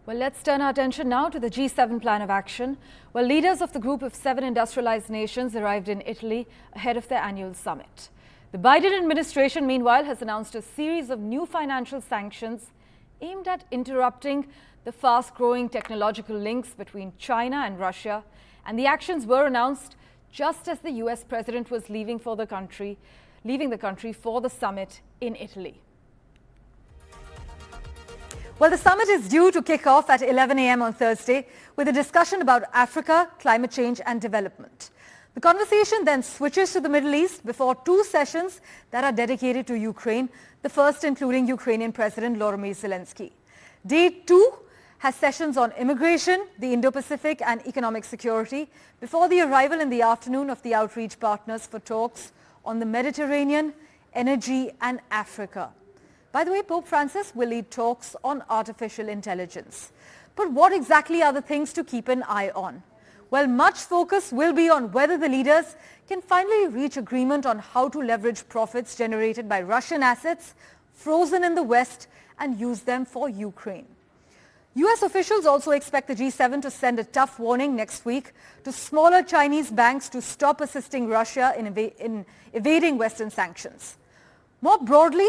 Well, let's turn our attention now to the G7 plan of action. Well, leaders of the group of 7 industrialized nations arrived in Italy ahead of their annual summit. The Biden administration, meanwhile, has announced a series of new financial sanctions aimed at interrupting the fast-growing technological links between China and Russia. And the actions were announced just as the US president was leaving the country for the summit in Italy. Well, the summit is due to kick off at 11 a.m. on Thursday with a discussion about Africa, climate change and development. The conversation then switches to the Middle East before 2 sessions that are dedicated to Ukraine, the first including Ukrainian President Volodymyr Zelensky. Day 2 has sessions on immigration, the Indo-Pacific and economic security before the arrival in the afternoon of the outreach partners for talks on the Mediterranean, energy and Africa. By the way, Pope Francis will lead talks on artificial intelligence. But what exactly are the things to keep an eye on? Well, much focus will be on whether the leaders can finally reach agreement on how to leverage profits generated by Russian assets frozen in the West and use them for Ukraine. US officials also expect the G7 to send a tough warning next week to smaller Chinese banks to stop assisting Russia in evading Western sanctions. More broadly,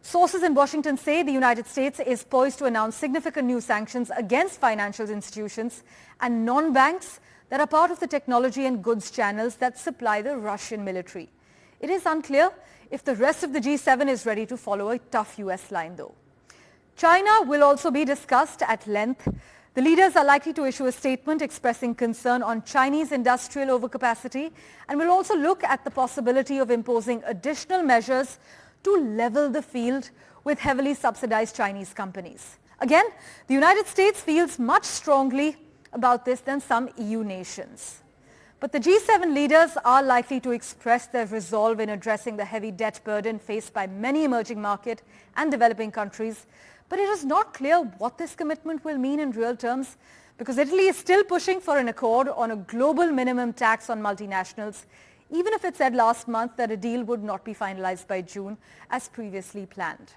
sources in Washington say the United States is poised to announce significant new sanctions against financial institutions and non-banks that are part of the technology and goods channels that supply the Russian military. It is unclear if the rest of the G7 is ready to follow a tough US line, though. China will also be discussed at length. The leaders are likely to issue a statement expressing concern on Chinese industrial overcapacity and will also look at the possibility of imposing additional measures to level the field with heavily subsidized Chinese companies. Again, the United States feels much strongly about this than some EU nations. But the G7 leaders are likely to express their resolve in addressing the heavy debt burden faced by many emerging market and developing countries. But it is not clear what this commitment will mean in real terms, because Italy is still pushing for an accord on a global minimum tax on multinationals, even if it said last month that a deal would not be finalized by June as previously planned.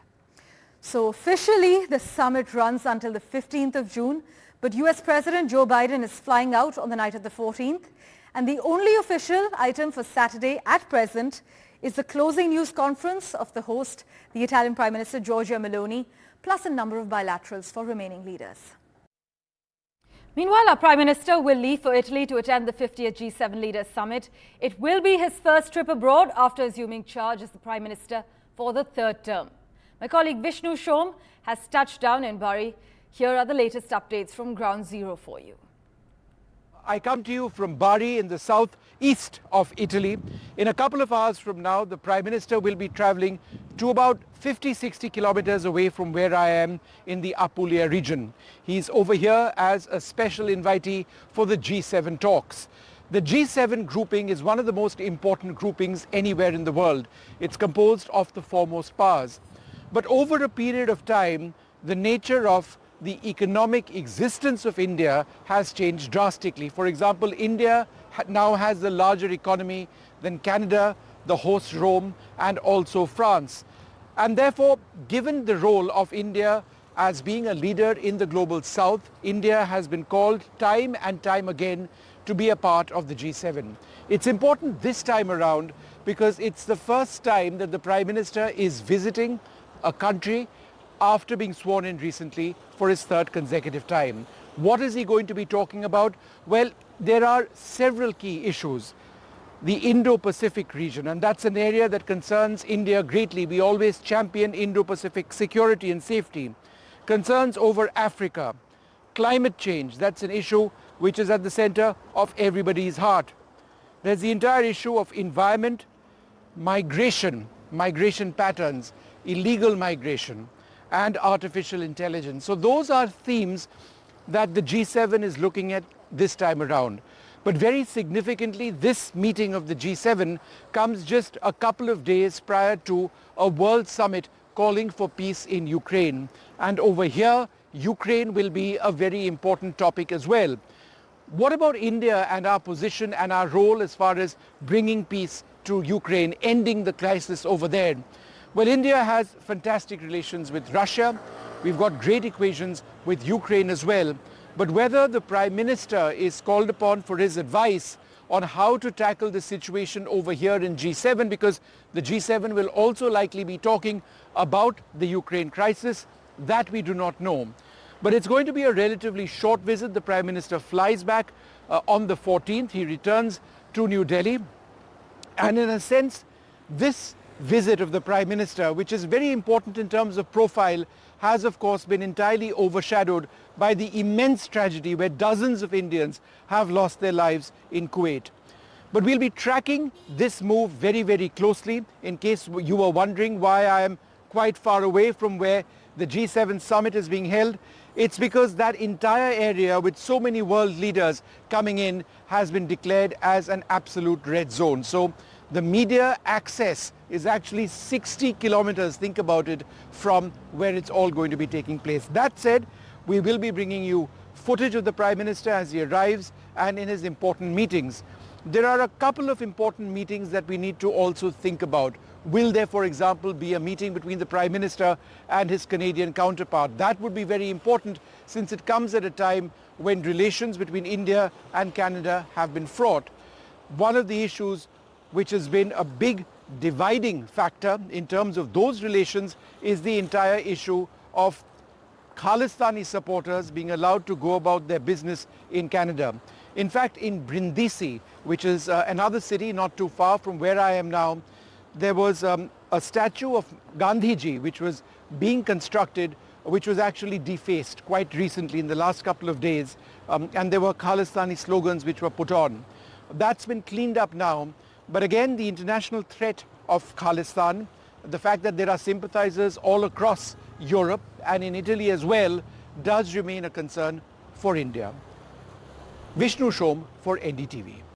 So officially, the summit runs until the 15th of June, but US President Joe Biden is flying out on the night of the 14th, and the only official item for Saturday at present is the closing news conference of the host, the Italian Prime Minister Giorgia Meloni, plus a number of bilaterals for remaining leaders. Meanwhile, our Prime Minister will leave for Italy to attend the 50th G7 Leaders Summit. It will be his first trip abroad after assuming charge as the Prime Minister for the 3rd term. My colleague Vishnu Shom has touched down in Bari. Here are the latest updates from Ground Zero for you. I come to you from Bari in the southeast of Italy. In a couple of hours from now, the Prime Minister will be travelling to about 50-60 kilometers away from where I am in the Apulia region. He's over here as a special invitee for the G7 talks. The G7 grouping is one of the most important groupings anywhere in the world. It's composed of the foremost powers. But over a period of time, the nature of the economic existence of India has changed drastically. For example, India now has a larger economy than Canada, the host Rome, and also France. And therefore, given the role of India as being a leader in the global south, India has been called time and time again to be a part of the G7. It's important this time around because it's the first time that the Prime Minister is visiting a country after being sworn in recently for his 3rd consecutive time. What is he going to be talking about? Well, there are several key issues. The Indo-Pacific region, and that's an area that concerns India greatly. We always champion Indo-Pacific security and safety. Concerns over Africa. Climate change, that's an issue which is at the center of everybody's heart. There's the entire issue of environment, migration patterns, illegal migration, and artificial intelligence. So those are themes that the G7 is looking at this time around. But very significantly, this meeting of the G7 comes just a couple of days prior to a world summit calling for peace in Ukraine. And over here, Ukraine will be a very important topic as well. What about India and our position and our role as far as bringing peace to Ukraine, ending the crisis over there? Well, India has fantastic relations with Russia. We've got great equations with Ukraine as well. But whether the Prime Minister is called upon for his advice on how to tackle the situation over here in G7, because the G7 will also likely be talking about the Ukraine crisis, that we do not know. But it's going to be a relatively short visit. The Prime Minister flies back on the 14th. He returns to New Delhi. And in a sense, this visit of the Prime Minister, which is very important in terms of profile, has of course been entirely overshadowed by the immense tragedy where dozens of Indians have lost their lives in Kuwait. But we'll be tracking this move very, very closely. In case you were wondering why I am quite far away from where the G7 summit is being held, it's because that entire area with so many world leaders coming in has been declared as an absolute red zone. So the media access is actually 60 kilometers, think about it, from where it's all going to be taking place. That said, we will be bringing you footage of the Prime Minister as he arrives and in his important meetings. There are a couple of important meetings that we need to also think about. Will there, for example, be a meeting between the Prime Minister and his Canadian counterpart? That would be very important since it comes at a time when relations between India and Canada have been fraught. One of the issues which has been a big dividing factor in terms of those relations is the entire issue of Khalistani supporters being allowed to go about their business in Canada. In fact, in Brindisi, which is another city not too far from where I am now, there was a statue of Gandhiji which was being constructed, which was actually defaced quite recently in the last couple of days, and there were Khalistani slogans which were put on. That's been cleaned up now. But again, the international threat of Khalistan, the fact that there are sympathizers all across Europe and in Italy as well, does remain a concern for India. Vishnu Shom for NDTV.